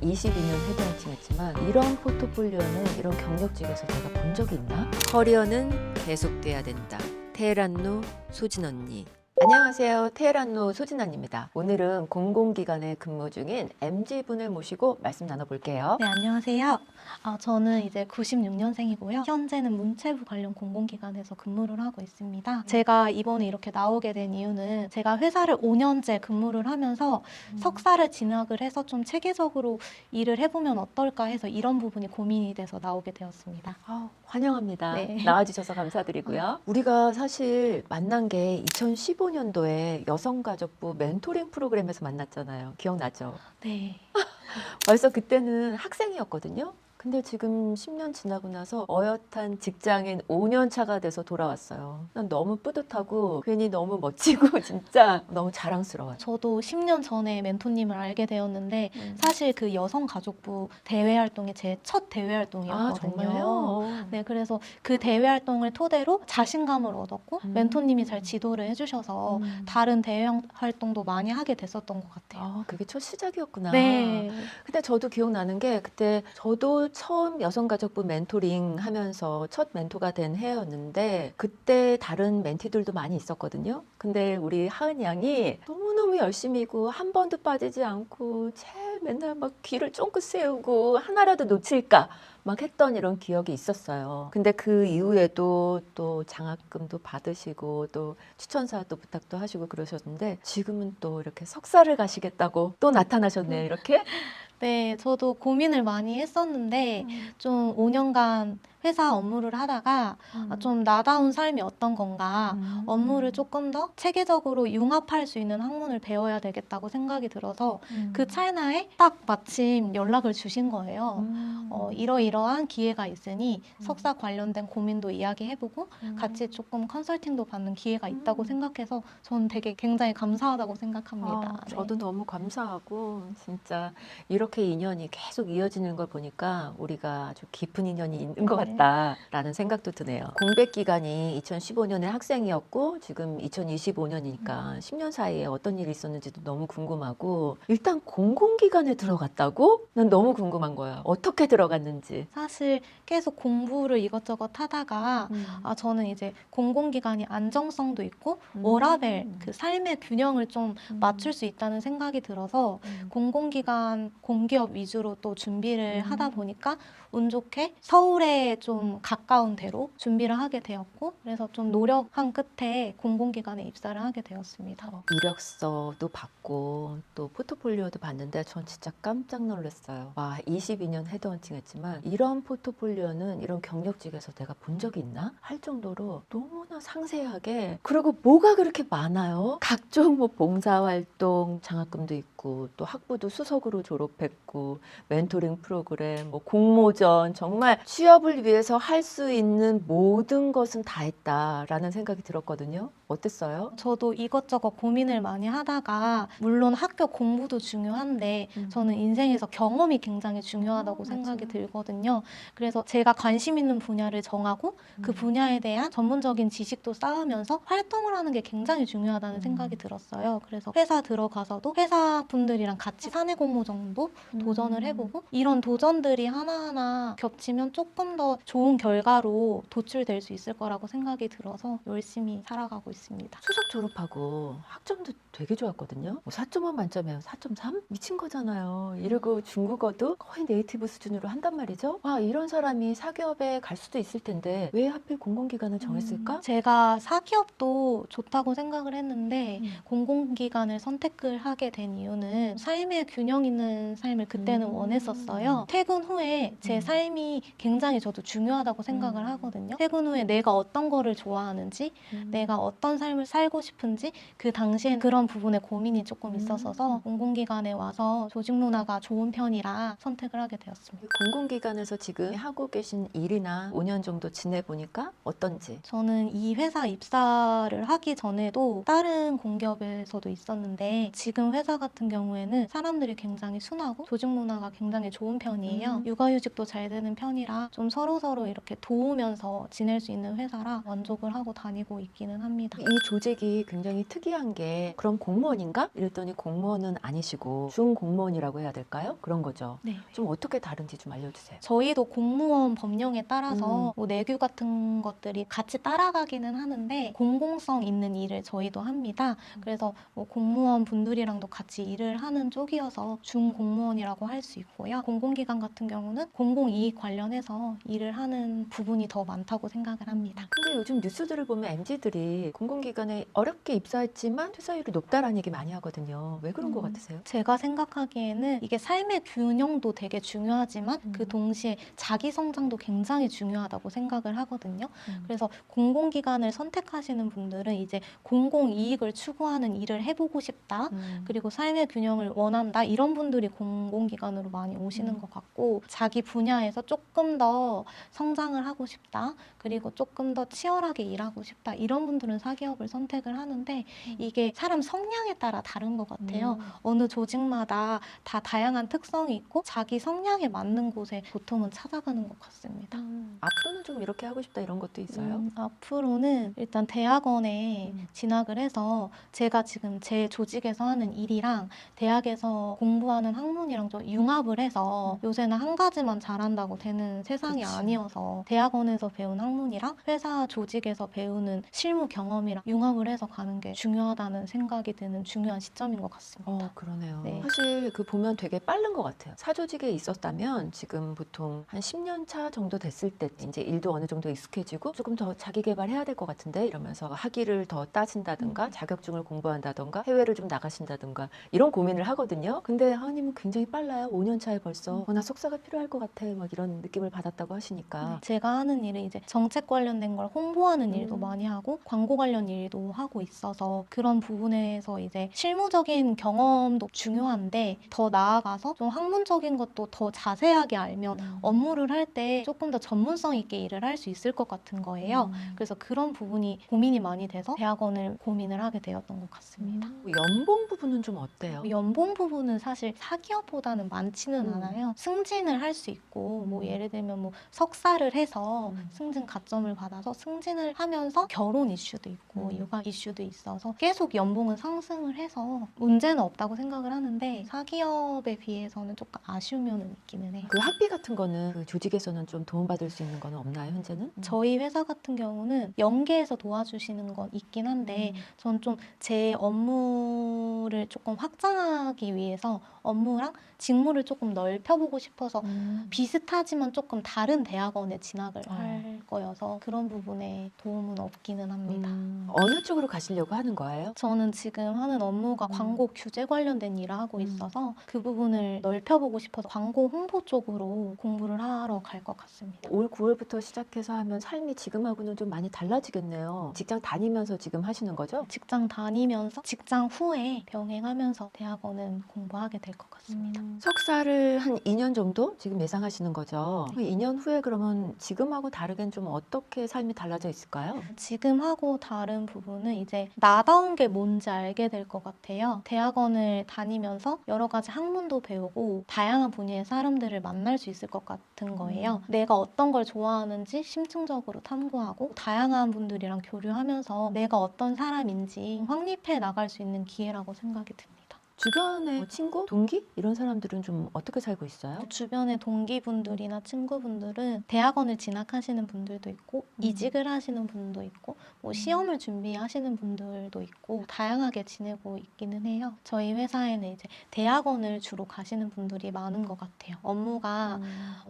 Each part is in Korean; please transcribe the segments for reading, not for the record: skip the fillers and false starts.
22년 헤드헌팅 했지만 이런 포트폴리오는 이런 경력직에서 내가 본 적이 있나? 커리어는 계속돼야 된다. 테헤란노 소진 언니. 안녕하세요. 테헤란노 소진 언니입니다. 오늘은 공공기관에 근무 중인 MZ분을 모시고 말씀 나눠볼게요. 네, 안녕하세요. 저는 이제 96년생이고요. 현재는 문체부 관련 공공기관에서 근무를 하고 있습니다. 제가 이번에 이렇게 나오게 된 이유는 제가 회사를 5년째 근무를 하면서 석사를 진학을 해서 좀 체계적으로 일을 해보면 어떨까 해서 이런 부분이 고민이 돼서 나오게 되었습니다. 환영합니다. 네. 나와주셔서 감사드리고요. 우리가 사실 만난 게 2015년도에 여성가족부 멘토링 프로그램에서 만났잖아요. 기억나죠? 네. 벌써 그때는 학생이었거든요. 근데 지금 10년 지나고 나서 어엿한 직장인 5년 차가 돼서 돌아왔어요. 난 너무 뿌듯하고 괜히 너무 멋지고 진짜 너무 자랑스러워요. 저도 10년 전에 멘토님을 알게 되었는데 사실 그 여성가족부 대외 활동이 제 첫 대외 활동이었거든요. 정말요? 네, 그래서 그 대외 활동을 토대로 자신감을 얻었고 멘토님이 잘 지도를 해주셔서 다른 대외 활동도 많이 하게 됐었던 것 같아요. 그게 첫 시작이었구나. 네. 근데 저도 기억나는 게 그때 저도 처음 여성가족부 멘토링 하면서 첫 멘토가 된 해였는데 그때 다른 멘티들도 많이 있었거든요. 근데 우리 하은 양이 너무너무 열심히고 한 번도 빠지지 않고 제일 맨날 막 귀를 쫑긋 세우고 하나라도 놓칠까 막 했던 이런 기억이 있었어요. 근데 그 이후에도 또 장학금도 받으시고 또 추천사도 부탁도 하시고 그러셨는데 지금은 또 이렇게 석사를 가시겠다고 또 나타나셨네요. 이렇게. 네, 저도 고민을 많이 했었는데 좀 5년간 회사 업무를 하다가 좀 나다운 삶이 어떤 건가, 업무를 조금 더 체계적으로 융합할 수 있는 학문을 배워야 되겠다고 생각이 들어서 그 찰나에 딱 마침 연락을 주신 거예요. 이러이러한 기회가 있으니 석사 관련된 고민도 이야기해보고 같이 조금 컨설팅도 받는 기회가 있다고 생각해서 저는 되게 굉장히 감사하다고 생각합니다. 네. 저도 너무 감사하고 진짜 이렇게 인연이 계속 이어지는 걸 보니까 우리가 아주 깊은 인연이 있는 것 같다라는 생각도 드네요. 공백 기간이 2015년에 학생이었고 지금 2025년이니까 10년 사이에 어떤 일이 있었는지도 너무 궁금하고 일단 공공기관에 들어갔다고? 난 너무 궁금한 거야. 어떻게 들어갔는지. 사실 계속 공부를 이것저것 하다가 저는 이제 공공기관이 안정성도 있고 워라밸, 그 삶의 균형을 좀 맞출 수 있다는 생각이 들어서 공공기관, 공기업 위주로 또 준비를 하다 보니까 운 좋게 서울에 좀 가까운 데로 준비를 하게 되었고 그래서 좀 노력한 끝에 공공기관에 입사를 하게 되었습니다. 이력서도 받고 또 포트폴리오도 봤는데 전 진짜 깜짝 놀랐어요. 와, 22년 헤드헌팅 했지만 이런 포트폴리오는 이런 경력직에서 내가 본 적이 있나? 할 정도로 너무나 상세하게 그리고 뭐가 그렇게 많아요? 각종 뭐 봉사활동 장학금도 있고 또 학부도 수석으로 졸업했고 멘토링 프로그램 뭐 공모전 정말 취업을 위해서 할 수 있는 모든 것은 다 했다라는 생각이 들었거든요. 어땠어요? 저도 이것저것 고민을 많이 하다가 물론 학교 공부도 중요한데 저는 인생에서 경험이 굉장히 중요하다고 생각이 들거든요. 그래서 제가 관심 있는 분야를 정하고 그 분야에 대한 전문적인 지식도 쌓으면서 활동을 하는 게 굉장히 중요하다는 생각이 들었어요. 그래서 회사 들어가서도 회사 분들이랑 같이 사내 공모전도 도전을 해보고 이런 도전들이 하나하나 겹치면 조금 더 좋은 결과로 도출될 수 있을 거라고 생각이 들어서 열심히 살아가고 있습니다. 수석 졸업하고 학점도 되게 좋았거든요. 4.5 만점에 4.3? 미친 거잖아요. 이러고 중국어도 거의 네이티브 수준으로 한단 말이죠. 이런 사람이 사기업에 갈 수도 있을 텐데 왜 하필 공공기관을 정했을까? 제가 사기업도 좋다고 생각을 했는데 공공기관을 선택을 하게 된 이유는 삶의 균형 있는 삶을 그때는 원했었어요. 퇴근 후에 제 삶이 굉장히 저도 중요하다고 생각을 하거든요. 퇴근 후에 내가 어떤 거를 좋아하는지 내가 어떤 삶을 살고 싶은지 그 당시엔 그런 부분에 고민이 조금 있었어서 공공기관에 와서 조직 문화가 좋은 편이라 선택을 하게 되었습니다. 공공기관에서 지금 하고 계신 일이나 5년 정도 지내보니까 어떤지? 저는 이 회사 입사를 하기 전에도 다른 공기업에서도 있었는데 지금 회사 같은 경우에는 사람들이 굉장히 순하고 조직 문화가 굉장히 좋은 편이에요. 육아휴직도 잘 되는 편이라 좀 서로서로 이렇게 도우면서 지낼 수 있는 회사라 만족을 하고 다니고 있기는 합니다. 이 조직이 굉장히 특이한 게 그럼 공무원인가? 이랬더니 공무원은 아니시고 중공무원이라고 해야 될까요? 그런 거죠. 네. 좀 어떻게 다른지 좀 알려주세요. 저희도 공무원 법령에 따라서 뭐 내규 같은 것들이 같이 따라가기는 하는데 공공성 있는 일을 저희도 합니다. 그래서 뭐 공무원 분들이랑도 같이 일을 하는 쪽이어서 중공무원이라고 할 수 있고요. 공공기관 같은 경우는 공공이익 관련해서 일을 하는 부분이 더 많다고 생각을 합니다. 근데 요즘 뉴스들을 보면 MZ들이 공공기관에 어렵게 입사했지만 퇴사율이 높다라는 얘기 많이 하거든요. 왜 그런 것 같으세요? 제가 생각하기에는 이게 삶의 균형도 되게 중요하지만 그 동시에 자기 성장도 굉장히 중요하다고 생각을 하거든요. 그래서 공공기관을 선택하시는 분들은 이제 공공이익을 추구하는 일을 해보고 싶다. 그리고 삶의 균형을 원한다. 이런 분들이 공공기관으로 많이 오시는 것 같고 자기 분야에서 조금 더 성장을 하고 싶다. 그리고 조금 더 치열하게 일하고 싶다. 이런 분들은 사기업을 선택을 하는데 이게 사람 성향에 따라 다른 것 같아요. 어느 조직마다 다 다양한 특성이 있고 자기 성향에 맞는 곳에 보통은 찾아가는 것 같습니다. 앞으로는 좀 이렇게 하고 싶다 이런 것도 있어요? 앞으로는 일단 대학원에 진학을 해서 제가 지금 제 조직에서 하는 일이랑 대학에서 공부하는 학문이랑 좀 융합을 해서 요새는 한 가지만 잘한다고 되는 세상이 그치. 아니어서 대학원에서 배운 학문이랑 회사 조직에서 배우는 실무 경험이랑 융합을 해서 가는 게 중요하다는 생각이 드는 중요한 시점인 것 같습니다. 그러네요. 네. 사실 그 보면 되게 빠른 것 같아요. 사조직에 있었다면 지금 보통 한 10년 차 정도 됐을 때 이제 일도 어느 정도 익숙해지고 조금 더 자기 개발해야 될 것 같은데 이러면서 학위를 더 따신다든가 자격증을 공부한다든가 해외를 좀 나가신다든가 이런 고민을 하거든요. 근데 하은님은 굉장히 빨라요. 5년 차에 벌써 나 석사가 필요할 것 같아 막 이런 느낌을 받았다고 하시니까 제가 하는 일은 이제 정책 관련된 걸 홍보하는 일도 많이 하고 광고 관련 일도 하고 있어서 그런 부분에서 이제 실무적인 경험도 중요한데 더 나아가서 좀 학문적인 것도 더 자세하게 알면 업무를 할 때 조금 더 전문성 있게 일을 할 수 있을 것 같은 거예요. 그래서 그런 부분이 고민이 많이 돼서 대학원을 고민을 하게 되었던 것 같습니다. 연봉 부분은 좀 어때요? 연봉 부분은 사실 사기업보다는 많지는 않아요. 승진을 할 수 있고 뭐 예를 들면 뭐 석사를 해서 승진 가점을 받아서 승진을 하면서 결혼 이슈도 있고 육아 이슈도 있어서 계속 연봉은 상승을 해서 문제는 없다고 생각을 하는데 사기업에 비해서는 조금 아쉬운 면은 있기는 해요. 그 학비 같은 거는 그 조직에서는 좀 도움받을 수 있는 거는 없나요, 현재는? 저희 회사 같은 경우는 연계해서 도와주시는 건 있긴 한데 전 좀 제 업무를 조금 확장하기 위해서 업무랑 직무를 조금 넓혀보고 싶어서 비슷하지만 조금 다른 대학원에 진학을 할 거여서 그런 부분에 도움은 없기는 합니다. 어느 쪽으로 가시려고 하는 거예요? 저는 지금 하는 업무가 광고 규제 관련된 일을 하고 있어서 그 부분을 넓혀보고 싶어서 광고 홍보 쪽으로 공부를 하러 갈 것 같습니다. 올 9월부터 시작해서 하면 삶이 지금하고는 좀 많이 달라지겠네요. 직장 다니면서 지금 하시는 거죠? 직장 다니면서 직장 후에 병행하면서 대학원은 공부하게 될 것 같습니다. 석사를 한 2년 정도 지금 예상하시는 거죠? 2년 후에 그러면 지금하고 다르게는 좀 어떻게 삶이 달라져 있을까요? 지금하고 다른 부분은 이제 나다운 게 뭔지 알게 될 것 같아요. 대학원을 다니면서 여러 가지 학문도 배우고 다양한 분야의 사람들을 만날 수 있을 것 같은 거예요. 내가 어떤 걸 좋아하는지 심층적으로 탐구하고 다양한 분들이랑 교류하면서 내가 어떤 사람인지 확립해 나갈 수 있는 기회라고 생각이 듭니다. 주변에 친구, 동기 이런 사람들은 좀 어떻게 살고 있어요? 주변의 동기분들이나 친구분들은 대학원을 진학하시는 분들도 있고 이직을 하시는 분도 있고 뭐 시험을 준비하시는 분들도 있고 다양하게 지내고 있기는 해요. 저희 회사에는 이제 대학원을 주로 가시는 분들이 많은 것 같아요. 업무가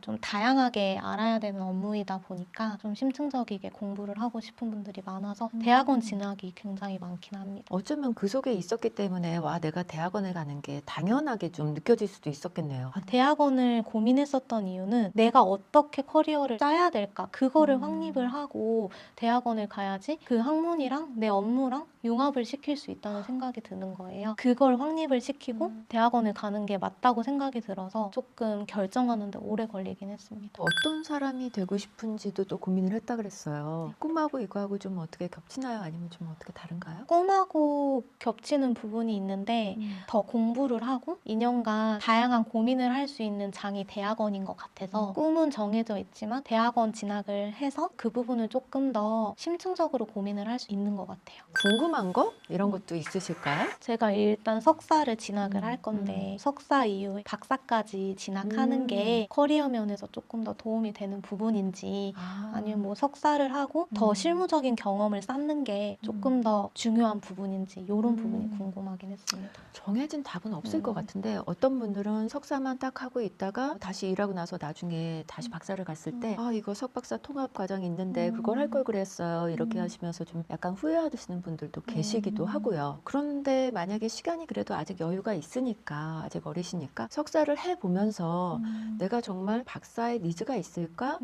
좀 다양하게 알아야 되는 업무이다 보니까 좀 심층적이게 공부를 하고 싶은 분들이 많아서 대학원 진학이 굉장히 많긴 합니다. 어쩌면 그 속에 있었기 때문에 와 내가 대학원에 가는 게 당연하게 좀 느껴질 수도 있었겠네요. 대학원을 고민했었던 이유는 내가 어떻게 커리어를 짜야 될까 그거를 확립을 하고 대학원을 가야지 그 학문이랑 내 업무랑 융합을 시킬 수 있다는 생각이 드는 거예요. 그걸 확립을 시키고 대학원을 가는 게 맞다고 생각이 들어서 조금 결정하는데 오래 걸리긴 했습니다. 어떤 사람이 되고 싶은지도 또 고민을 했다 그랬어요. 꿈하고 이거하고 좀 어떻게 겹치나요? 아니면 좀 어떻게 다른가요? 꿈하고 겹치는 부분이 있는데 더 공부를 하고 2년간 다양한 고민을 할 수 있는 장이 대학원인 것 같아서 꿈은 정해져 있지만 대학원 진학을 해서 그 부분을 조금 더 심층적으로 고민을 할 수 있는 것 같아요. 궁금한 거 이런 것도 있으실까요? 제가 일단 석사를 진학을 할 건데 석사 이후에 박사까지 진학하는 게 커리어 면에서 조금 더 도움이 되는 부분인지 아니면 뭐 석사를 하고 더 실무적인 경험을 쌓는 게 조금 더 중요한 부분인지 이런 부분이 궁금하긴 했습니다. 정해진 답은 없을 것 같은데 어떤 분들은 석사만 딱 하고 있다가 다시 일하고 나서 나중에 다시 박사를 갔을 때 이거 석박사 통합 과정이 있는데 그걸 할 걸 그랬어요. 이렇게 하시면서 좀 약간 후회하시는 분들도 계시기도 하고요. 그런데 만약에 시간이 그래도 아직 여유가 있으니까 아직 어리시니까 석사를 해보면서 내가 정말 박사의 니즈가 있을까?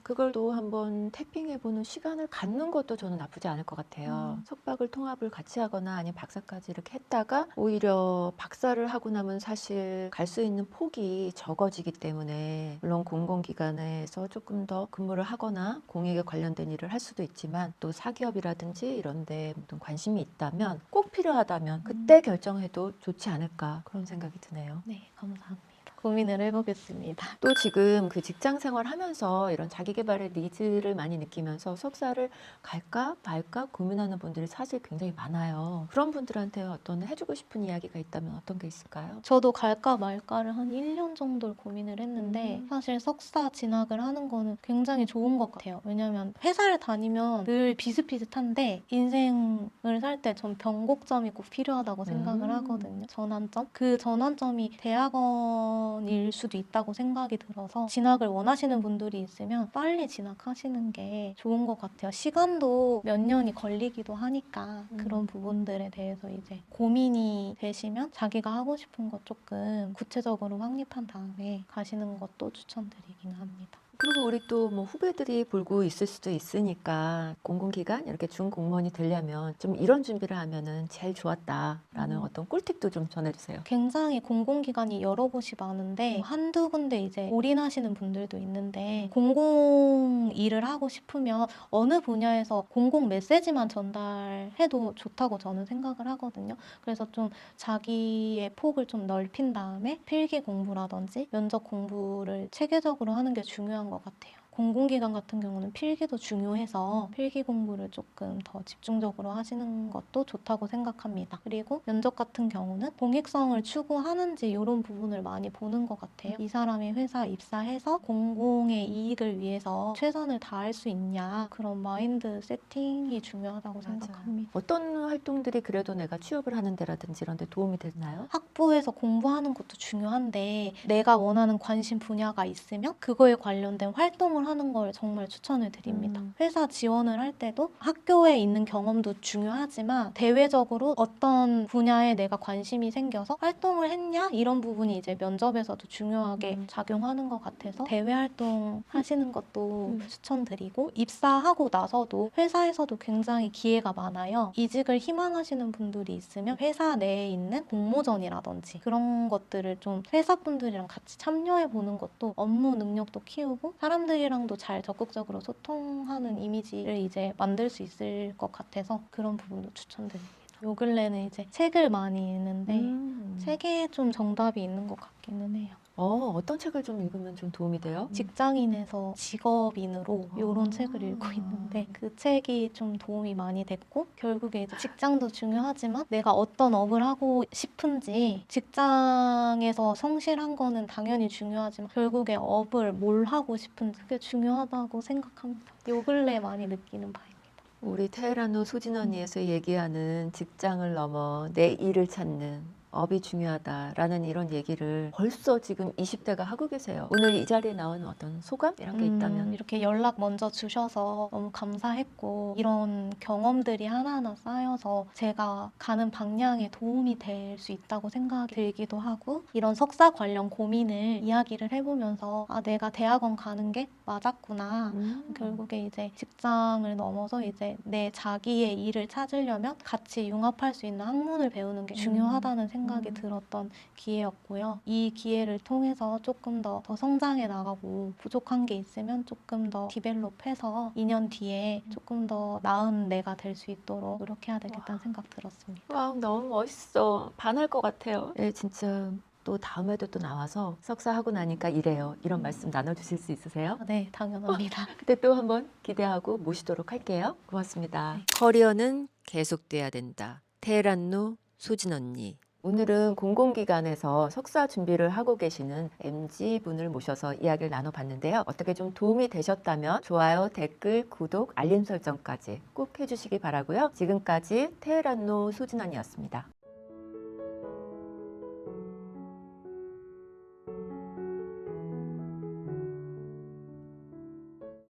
그걸 또 한번 태핑해보는 시간을 갖는 것도 저는 나쁘지 않을 것 같아요. 석박을 통합을 같이 하거나 아니면 박사까지 이렇게 했다가 오히려 박사를 하고 나면 사실 갈 수 있는 폭이 적어지기 때문에 물론 공공기관에서 조금 더 근무를 하거나 공익에 관련된 일을 할 수도 있지만 또 사기업이라든지 이런 데 어떤 관심이 있다면 꼭 필요하다면 그때 결정해도 좋지 않을까 그런 생각이 드네요. 네, 감사합니다. 고민을 해보겠습니다. 또 지금 그 직장 생활 하면서 이런 자기 개발의 니즈를 많이 느끼면서 석사를 갈까 말까 고민하는 분들이 사실 굉장히 많아요. 그런 분들한테 어떤 해주고 싶은 이야기가 있다면 어떤 게 있을까요? 저도 갈까 말까를 한 1년 정도를 고민을 했는데 사실 석사 진학을 하는 거는 굉장히 좋은 것 같아요. 왜냐면 회사를 다니면 늘 비슷비슷한데 인생을 살 때 전 변곡점이 꼭 필요하다고 생각을 하거든요. 전환점? 그 전환점이 대학원일 수도 있다고 생각이 들어서 진학을 원하시는 분들이 있으면 빨리 진학하시는 게 좋은 것 같아요. 시간도 몇 년이 걸리기도 하니까 그런 부분들에 대해서 이제 고민이 되시면 자기가 하고 싶은 것 조금 구체적으로 확립한 다음에 가시는 것도 추천드리긴 합니다. 그리고 우리 또 뭐 후배들이 볼고 있을 수도 있으니까 공공기관 이렇게 준공무원이 되려면 좀 이런 준비를 하면은 제일 좋았다라는 어떤 꿀팁도 좀 전해주세요. 굉장히 공공기관이 여러 곳이 많은데 한두 군데 이제 올인하시는 분들도 있는데 공공 일을 하고 싶으면 어느 분야에서 공공 메시지만 전달해도 좋다고 저는 생각을 하거든요. 그래서 좀 자기의 폭을 좀 넓힌 다음에 필기 공부라든지 면접 공부를 체계적으로 하는 게 중요한 것 같아요. 공공기관 같은 경우는 필기도 중요해서 필기 공부를 조금 더 집중적으로 하시는 것도 좋다고 생각합니다. 그리고 면접 같은 경우는 공익성을 추구하는지 이런 부분을 많이 보는 것 같아요. 이 사람이 회사 입사해서 공공의 이익을 위해서 최선을 다할 수 있냐 그런 마인드 세팅이 중요하다고 생각합니다. 어떤 활동들이 그래도 내가 취업을 하는 데라든지 이런 데 도움이 되나요? 학부에서 공부하는 것도 중요한데 내가 원하는 관심 분야가 있으면 그거에 관련된 활동을 하는 걸 정말 추천을 드립니다. 회사 지원을 할 때도 학교에 있는 경험도 중요하지만 대외적으로 어떤 분야에 내가 관심이 생겨서 활동을 했냐 이런 부분이 이제 면접에서도 중요하게 작용하는 것 같아서 대외 활동 하시는 것도 추천드리고 입사하고 나서도 회사에서도 굉장히 기회가 많아요. 이직을 희망하시는 분들이 있으면 회사 내에 있는 공모전이라든지 그런 것들을 좀 회사분들이랑 같이 참여해 보는 것도 업무 능력도 키우고 사람들이랑도 잘 적극적으로 소통하는 이미지를 이제 만들 수 있을 것 같아서 그런 부분도 추천드립니다. 요 근래는 이제 책을 많이 읽는데 책에 좀 정답이 있는 것 같기는 해요. 어떤 책을 좀 읽으면 좀 도움이 돼요? 직장인에서 직업인으로 이런 책을 읽고 있는데 그 책이 좀 도움이 많이 됐고 결국에 이제 직장도 중요하지만 내가 어떤 업을 하고 싶은지 직장에서 성실한 거는 당연히 중요하지만 결국에 업을 뭘 하고 싶은지 그게 중요하다고 생각합니다. 요 근래 많이 느끼는 바입니다. 우리 테헤란노 소진 언니에서 얘기하는 직장을 넘어 내 일을 찾는 업이 중요하다라는 이런 얘기를 벌써 지금 20대가 하고 계세요. 오늘 이 자리에 나온 어떤 소감 이런 게 있다면? 이렇게 연락 먼저 주셔서 너무 감사했고 이런 경험들이 하나하나 쌓여서 제가 가는 방향에 도움이 될 수 있다고 생각이 들기도 하고 이런 석사 관련 고민을 이야기를 해보면서 아 내가 대학원 가는 게 맞았구나. 결국에 이제 직장을 넘어서 이제 내 자기의 일을 찾으려면 같이 융합할 수 있는 학문을 배우는 게 중요하다는 생각이 생각이 들었던 기회였고요. 이 기회를 통해서 조금 더 성장해 나가고 부족한 게 있으면 조금 더 디벨롭해서 2년 뒤에 조금 더 나은 내가 될 수 있도록 노력해야 되겠다는 생각 들었습니다. 와, 너무 멋있어. 반할 것 같아요. 네, 진짜 또 다음에도 또 나와서 석사하고 나니까 이래요. 이런 말씀 나눠주실 수 있으세요? 네, 당연합니다. 그때 또 한번 기대하고 모시도록 할게요. 고맙습니다. 커리어는 계속돼야 된다. 테헤란루 소진 언니. 오늘은 공공기관에서 석사 준비를 하고 계시는 MG 분을 모셔서 이야기를 나눠봤는데요. 어떻게 좀 도움이 되셨다면 좋아요, 댓글, 구독, 알림 설정까지 꼭 해주시기 바라고요. 지금까지 테헤란루 소진 언니였습니다.